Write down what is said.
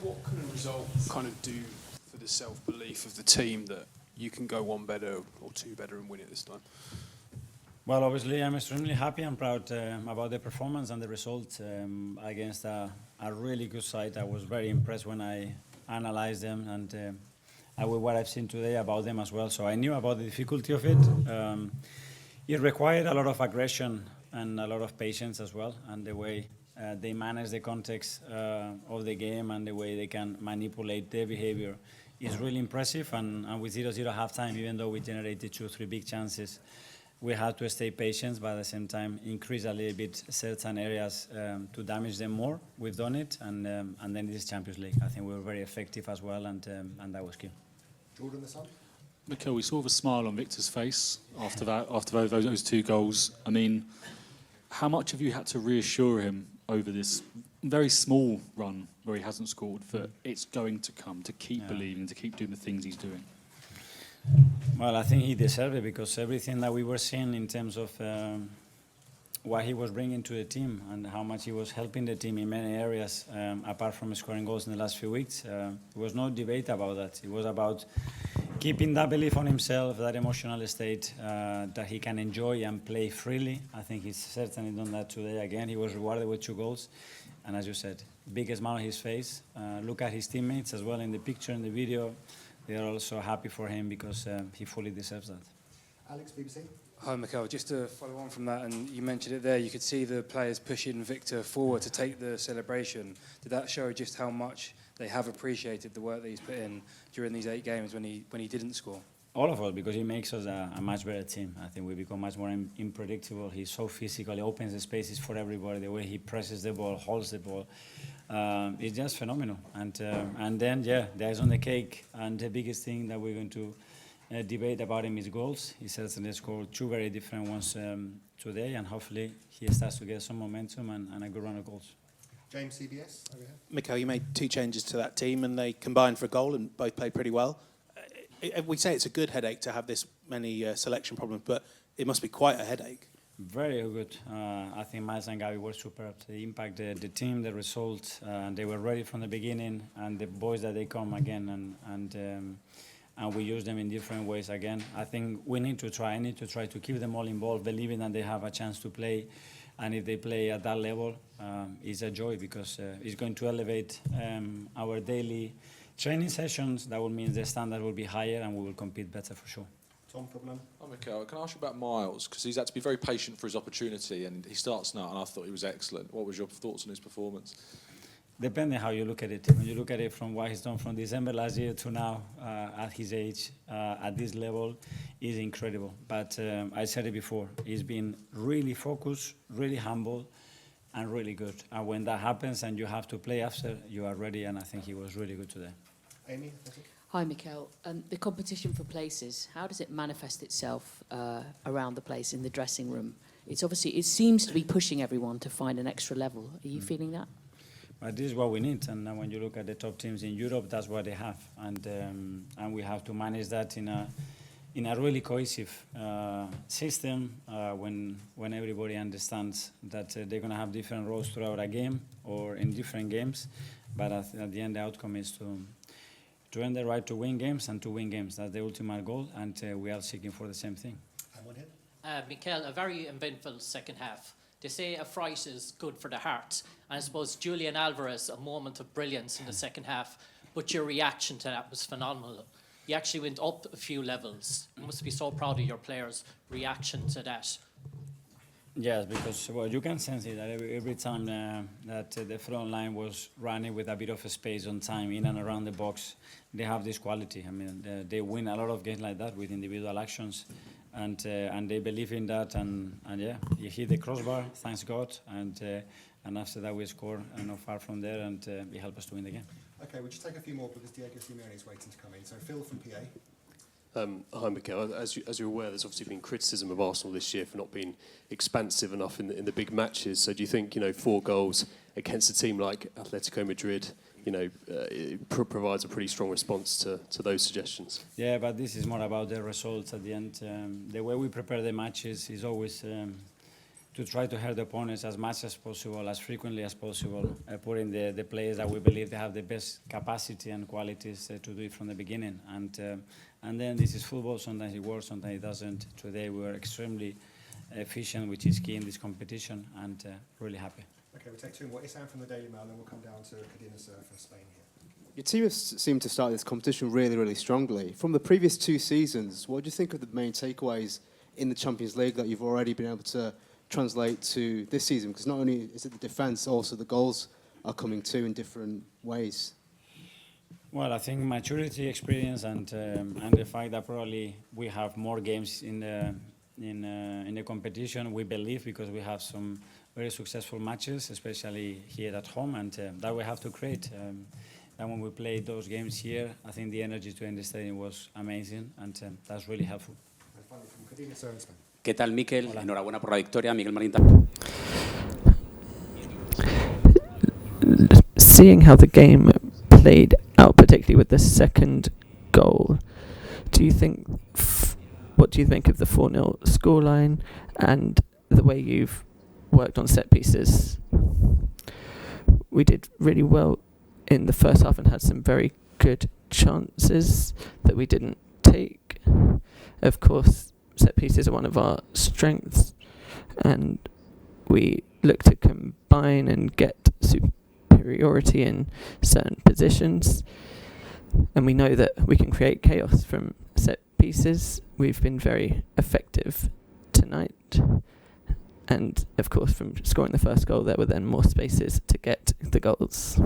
What can a result kind of do for the self-belief of the team that you can go one better or two better and win it this time? Well, obviously, I'm extremely happy and proud about the performance and the result against a really good side. I was very impressed when I analyzed them and with what I've seen today about them as well. So I knew about the difficulty of it. It required a lot of aggression and a lot of patience as well, and the way they manage the context of the game and the way they can manipulate their behavior is really impressive. And with 0-0 halftime, even though we generated 2-3 big chances, we had to stay patient, but at the same time increase a little bit certain areas to damage them more. We've done it, and then this is Champions League. I think we were very effective as well, and that was key. Jordan, the Sun? Mikel, we saw the smile on Victor's face after those two goals. I mean, how much have you had to reassure him over this very small run where he hasn't scored that it's going to come, to keep believing, to keep doing the things he's doing? Well, I think he deserved it because everything that we were seeing in terms of what he was bringing to the team and how much he was helping the team in many areas, apart from scoring goals in the last few weeks, there was no debate about that. It was about keeping that belief on himself, that emotional state, that he can enjoy and play freely. I think he's certainly done that today again. He was rewarded with 2 goals. And as you said, biggest smile on his face. Look at his teammates as well in the picture, in the video. They are also happy for him because he fully deserves that. Alex, BBC? Hi, Mikel. Just to follow on from that, and you mentioned it there, you could see the players pushing Victor forward to take the celebration. Did that show just how much they have appreciated the work that he's put in during these 8 games when he didn't score? All of us, because he makes us a much better team. I think we become much more unpredictable. He's so physical. He opens the spaces for everybody. The way he presses the ball, holds the ball. It's just phenomenal. And then, the ice on the cake. And the biggest thing that we're going to debate about him is goals. He certainly scored 2 very different ones today. And hopefully he starts to get some momentum and a good run of goals. James, CBS, over here. Mikel, you made 2 changes to that team and they combined for a goal and both played pretty well. We say it's a good headache to have this many selection problems, but it must be quite a headache. Very good. I think Miles and Gabby were superb. They impacted the team, the result. They were ready from the beginning, and the boys that they come again, and we use them in different ways again. I think we need to try. I need to try to keep them all involved, believing that they have a chance to play. And if they play at that level, it's a joy because it's going to elevate our daily training sessions. That will mean the standard will be higher and we will compete better for sure. Tom, problem? Hi, Mikel. Can I ask you about Miles? Because he's had to be very patient for his opportunity and he starts now and I thought he was excellent. What was your thoughts on his performance? Depending how you look at it. When you look at it from what he's done from December last year to now, at his age, at this level, is incredible. But I said it before, he's been really focused, really humble, and really good. And when that happens and you have to play after, you are ready, and I think he was really good today. Amy, thank you. Hi, Mikel. The competition for places, how does it manifest itself around the place in the dressing room? It's obviously, it seems to be pushing everyone to find an extra level. Are you feeling that? But this is what we need, and when you look at the top teams in Europe, that's what they have, and we have to manage that in a really cohesive system when everybody understands that they're going to have different roles throughout a game or in different games, but at the end the outcome is to earn the right to win games and to win games. That's the ultimate goal, and we are seeking for the same thing. Mikel, a very eventful second half. They say a fright is good for the heart. And I suppose Julian Alvarez, a moment of brilliance in the second half, but your reaction to that was phenomenal. You actually went up a few levels. You must be so proud of your players' reaction to that. Yes, because you can sense it that every time that the front line was running with a bit of a space on time in and around the box, they have this quality. I mean, they win a lot of games like that with individual actions. And they believe in that, and yeah, you hit the crossbar, thanks God, and after that we score not far from there, and it helped us to win the game. Okay, we'll just take a few more because Diego Simeone is waiting to come in. So Phil from PA. Hi, Mikel. As you're aware, there's obviously been criticism of Arsenal this year for not being expansive enough in the big matches. So do you think 4 goals against a team like Atletico Madrid, it provides a pretty strong response to those suggestions? Yeah, but this is more about the results at the end. The way we prepare the matches is always to to try to hurt the opponents as much as possible, as frequently as possible, putting the players that we believe they have the best capacity and qualities to do it from the beginning. And then this is football. Sometimes it works, sometimes it doesn't. Today we were extremely efficient, which is key in this competition, and really happy. Okay, we'll take two more. Isam from the Daily Mail, and then we'll come down to Cadena Ser for Spain here. Your team has seemed to start this competition really, really strongly. From the previous 2 seasons, what do you think of the main takeaways in the Champions League that you've already been able to translate to this season? Because not only is it the defence, also the goals are coming too in different ways. Well, I think maturity, experience, and the fact that probably we have more games in the competition. We believe because we have some very successful matches, especially here at home, and that we have to create. And when we played those games here, I think the energy to end the stadium was amazing, and that's really helpful. And finally from Cadena Ser in Spain. ¿Qué tal, Mikel? Hola. Enhorabuena por la victoria, Miguel Marín. Seeing how the game played out, particularly with the second goal, what do you think of the 4-0 scoreline and the way you've worked on set pieces? We did really well in the first half and had some very good chances that we didn't take. Of course, set pieces are one of our strengths, and we look to combine and get superiority in certain positions, and we know that we can create chaos from set pieces. We've been very effective tonight, and of course from scoring the first goal there were then more spaces to get the goals.